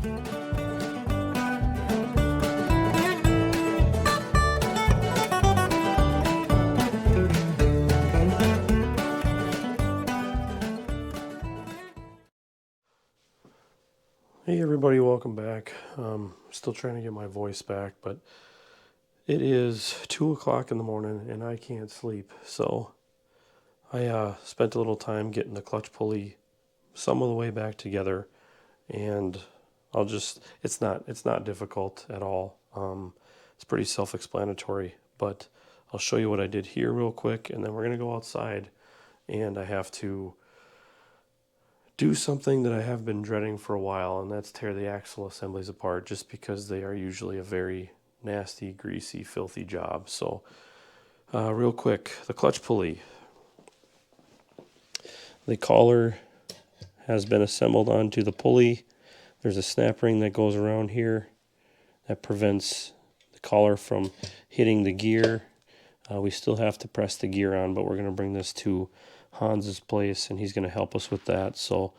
Hey everybody, welcome back. Still trying to get my voice back, but it is 2 o'clock in the morning and I can't sleep. So I spent a little time getting the clutch pulley some of the way back together, and it's not difficult at all. It's pretty self-explanatory, but I'll show you what I did here real quick, and then we're gonna go outside and I have to do something that I have been dreading for a while, and that's tear the axle assemblies apart, just because they are usually a very nasty, greasy, filthy job. So real quick, the clutch pulley. The collar has been assembled onto the pulley. There's a snap ring that goes around here that prevents the collar from hitting the gear. We still have to press the gear on, but we're going to bring this to Hans's place and he's going to help us with that. So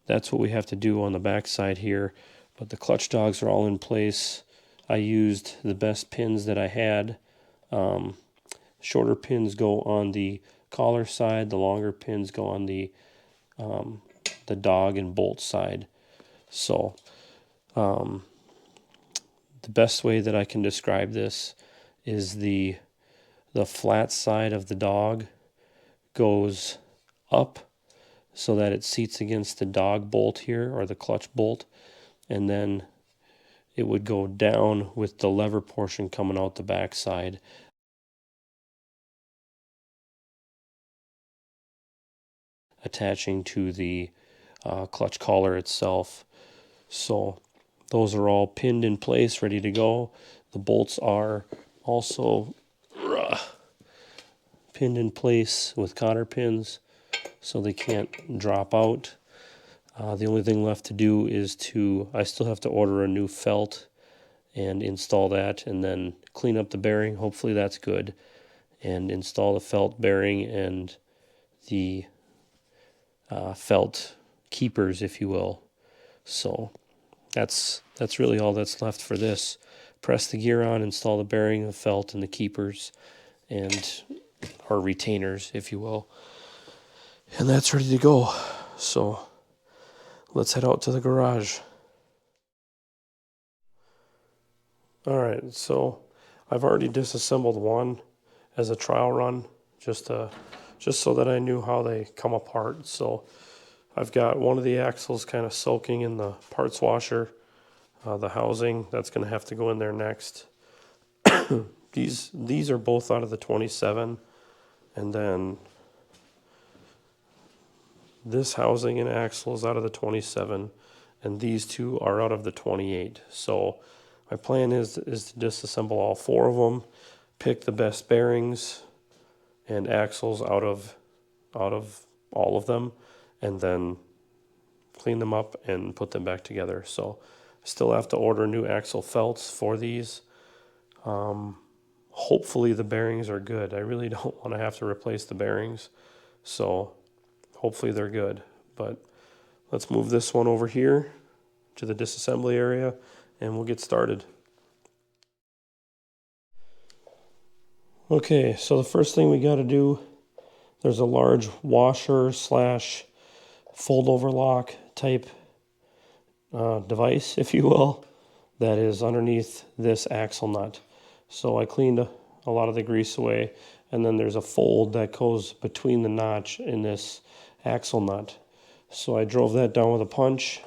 that's what we have to do on the back side here. But the clutch dogs are all in place. I used the best pins that I had. Shorter pins go on the collar side, the longer pins go on the dog and bolt side. So the best way that I can describe this is the flat side of the dog goes up so that it seats against the dog bolt here, or the clutch bolt, and then it would go down with the lever portion coming out the back side. Attaching to the clutch collar itself. So those are all pinned in place, ready to go. The bolts are also pinned in place with cotter pins so they can't drop out. The only thing left to do is I still have to order a new felt and install that, and then clean up the bearing. Hopefully that's good. And install the felt bearing and the felt keepers, if you will. So that's really all that's left for this. Press the gear on, install the bearing, the felt, and the keepers, and or retainers, if you will. And that's ready to go. So let's head out to the garage. Alright, so I've already disassembled one as a trial run, just so that I knew how they come apart. So I've got one of the axles kind of soaking in the parts washer. The housing, that's going to have to go in there next. These are both out of the 27, and then this housing and axle is out of the 27, and these two are out of the 28. So my plan is to disassemble all four of them, pick the best bearings and axles out of all of them, and then clean them up and put them back together. So I still have to order new axle felts for these. Hopefully the bearings are good. I really don't want to have to replace the bearings, so hopefully they're good. But let's move this one over here to the disassembly area and we'll get started. Okay, so the first thing we got to do, there's a large washer slash fold over lock type device, if you will, that is underneath this axle nut. So I cleaned a lot of the grease away, and then there's a fold that goes between the notch in this axle nut. So I drove that down with a punch.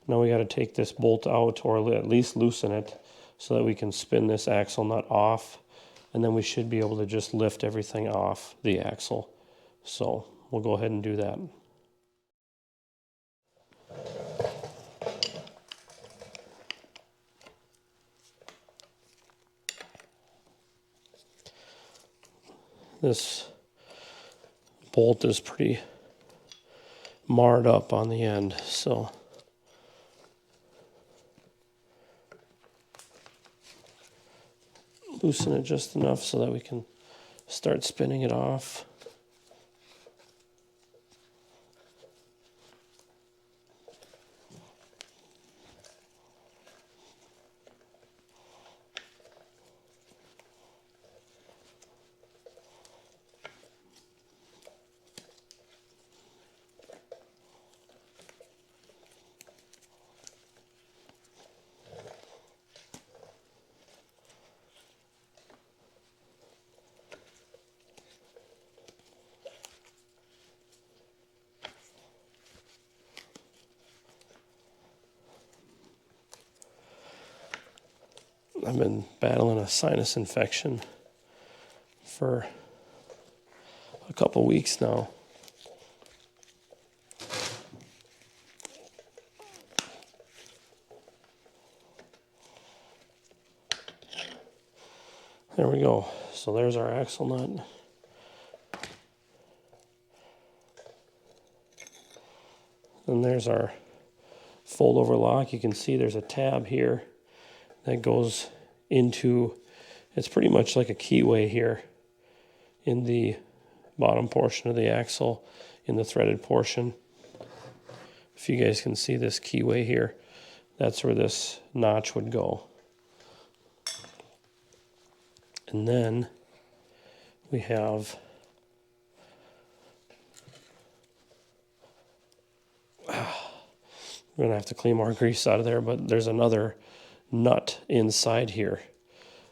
Now we got to take this bolt out, or at least loosen it, so that we can spin this axle nut off, and then we should be able to just lift everything off the axle. So we'll go ahead and do that. This bolt is pretty marred up on the end, so loosen it just enough so that we can start spinning it off. I've been battling a sinus infection for a couple weeks now. There we go. So there's our axle nut. And there's our fold over lock. You can see there's a tab here that goes into, it's pretty much like a keyway here in the bottom portion of the axle in the threaded portion. If you guys can see this keyway here, that's where this notch would go. And then we have we're gonna have to clean more grease out of there, but there's another nut inside here.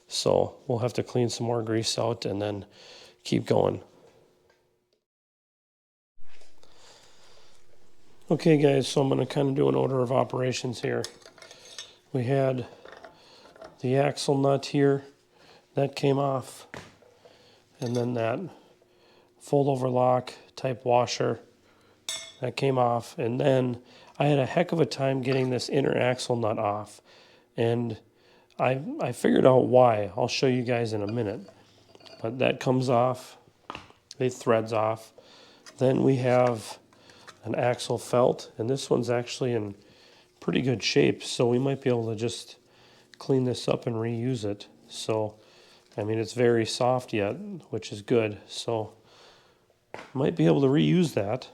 So we'll have to clean some more grease out and then keep going. Okay guys, so I'm gonna kind of do an order of operations here. We had the axle nut here, that came off, and then that fold over lock type washer, that came off, and then I had a heck of a time getting this inner axle nut off, and I figured out why. I'll show you guys in a minute. But that comes off, it threads off. Then we have an axle felt, and this one's actually in pretty good shape, so we might be able to just clean this up and reuse it. So, I mean, it's very soft yet, which is good, so might be able to reuse that.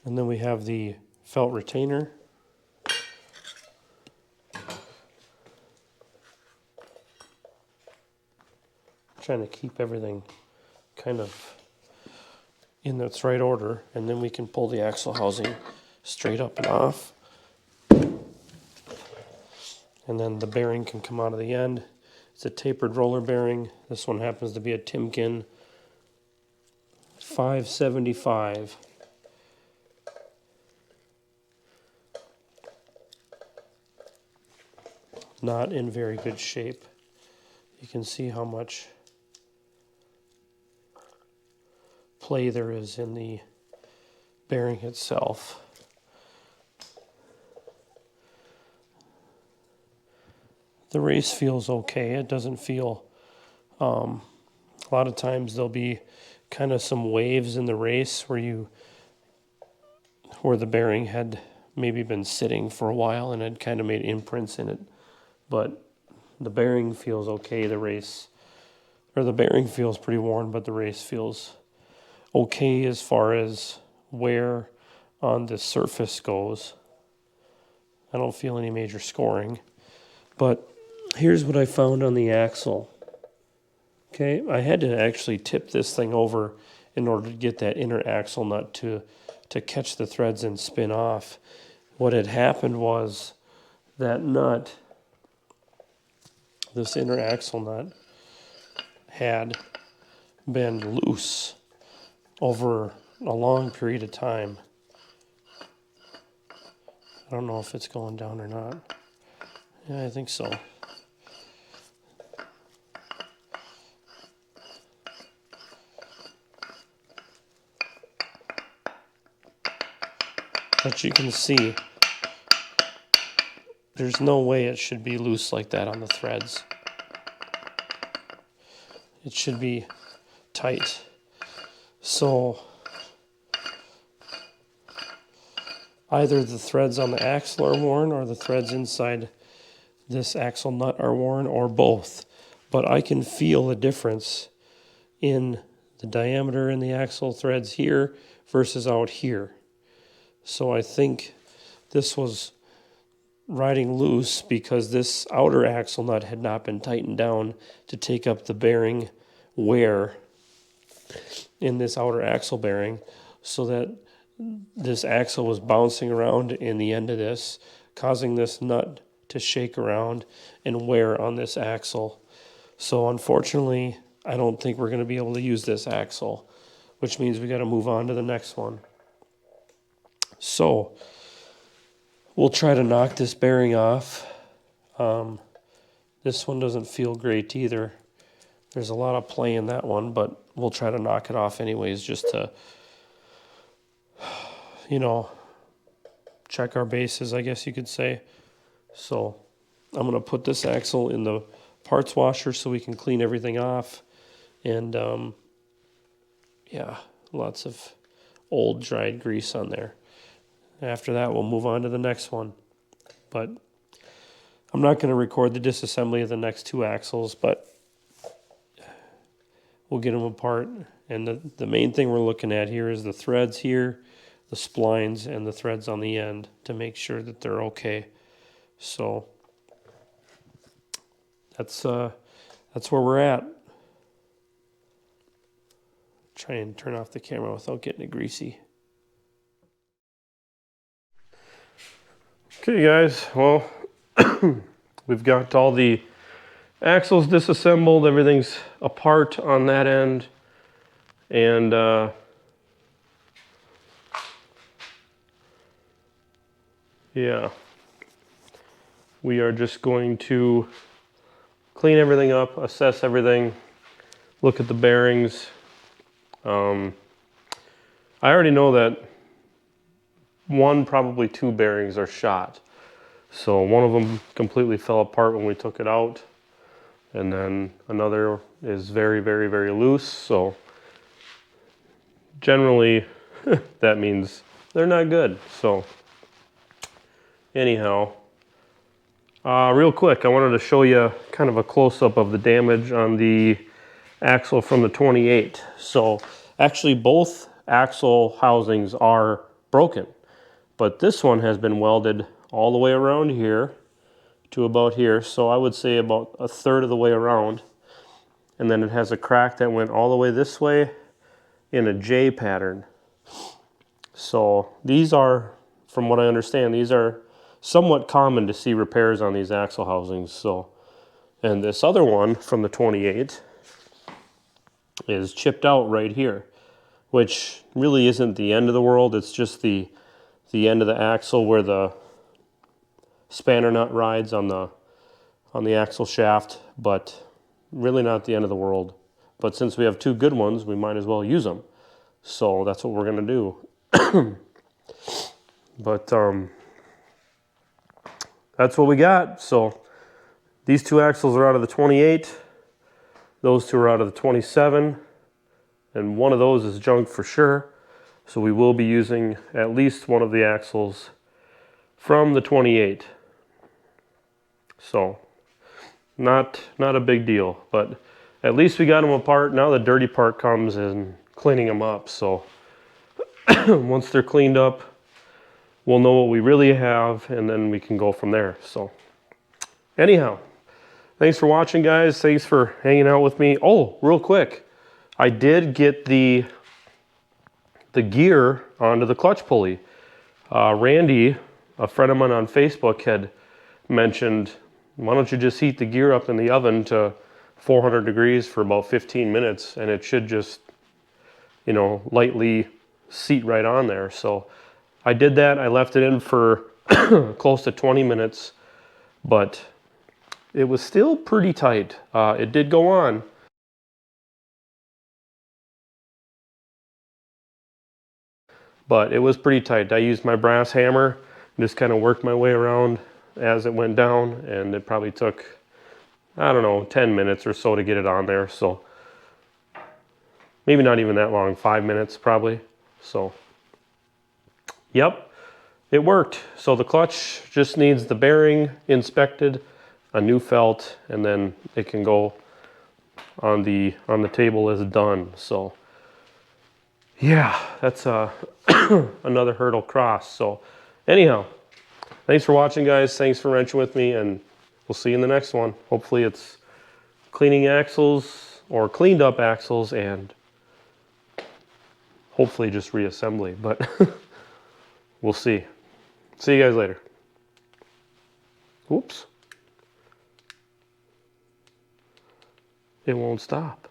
And then we have the felt retainer. Trying to keep everything kind of in its right order, and then we can pull the axle housing straight up and off. And then the bearing can come out of the end. It's a tapered roller bearing. This one happens to be a Timken 575. Not in very good shape. You can see how much play there is in the bearing itself. The race feels okay. It doesn't feel, a lot of times there'll be kind of some waves in the race where the bearing had maybe been sitting for a while and had kind of made imprints in it. But the bearing feels okay. The bearing feels pretty worn, but the race feels okay as far as wear on the surface goes. I don't feel any major scoring. But here's what I found on the axle. Okay, I had to actually tip this thing over in order to get that inner axle nut to catch the threads and spin off. What had happened was that nut, this inner axle nut, had been loose over a long period of time. I don't know if it's going down or not. Yeah, I think so. But you can see there's no way it should be loose like that on the threads. It should be tight. So either the threads on the axle are worn or the threads inside this axle nut are worn, or both. But I can feel the difference in the diameter in the axle threads here versus out here. So I think this was riding loose because this outer axle nut had not been tightened down to take up the bearing wear in this outer axle bearing, so that this axle was bouncing around in the end of this, causing this nut to shake around and wear on this axle. So unfortunately, I don't think we're going to be able to use this axle, which means we got to move on to the next one. So we'll try to knock this bearing off. This one doesn't feel great either. There's a lot of play in that one, but we'll try to knock it off anyways, just to, you know, check our bases, I guess you could say. So I'm going to put this axle in the parts washer so we can clean everything off. And yeah, lots of old dried grease on there. After that, we'll move on to the next one. But I'm not going to record the disassembly of the next two axles, but we'll get them apart. And the main thing we're looking at here is the threads here, the splines, and the threads on the end to make sure that they're okay. So that's where we're at. Try and turn off the camera without getting it greasy. Okay guys, well, we've got all the axles disassembled, everything's apart on that end, and yeah, we are just going to clean everything up, assess everything, look at the bearings. I already know that probably two bearings are shot. So one of them completely fell apart when we took it out. And then another is very, very, very loose. So generally that means they're not good. So anyhow, real quick, I wanted to show you kind of a close-up of the damage on the axle from the 28. So actually both axle housings are broken. But this one has been welded all the way around here to about here. So I would say about a third of the way around. And then it has a crack that went all the way this way in a J pattern. So these are, from what I understand, these are somewhat common to see repairs on these axle housings. So, and this other one from the 28 is chipped out right here, which really isn't the end of the world. It's just the end of the axle where the spanner nut rides on the axle shaft, but really not the end of the world. But since we have two good ones, we might as well use them. So that's what we're gonna do. But that's what we got. So these two axles are out of the 28. Those two are out of the 27. And one of those is junk for sure. So we will be using at least one of the axles from the 28. So not a big deal, but at least we got them apart. Now the dirty part comes in cleaning them up. So once they're cleaned up, we'll know what we really have, and then we can go from there. So anyhow, thanks for watching, guys. Thanks for hanging out with me. Oh, real quick, I did get the gear onto the clutch pulley. Randy, a friend of mine on Facebook, had mentioned, why don't you just heat the gear up in the oven to 400 degrees for about 15 minutes and it should just, you know, lightly seat right on there. So I did that. I left it in for close to 20 minutes, but it was still pretty tight. It did go on. But it was pretty tight. I used my brass hammer and just kind of worked my way around as it went down, and it probably took, I don't know, 10 minutes or so to get it on there. So maybe not even that long, 5 minutes probably. So yep, it worked. So the clutch just needs the bearing inspected, a new felt, and then it can go on the table as done. So yeah, that's another hurdle crossed. So anyhow, thanks for watching, guys. Thanks for wrenching with me, and we'll see you in the next one. Hopefully it's cleaning axles or cleaned up axles, and hopefully just reassembly, but we'll see. See you guys later. Oops. It won't stop.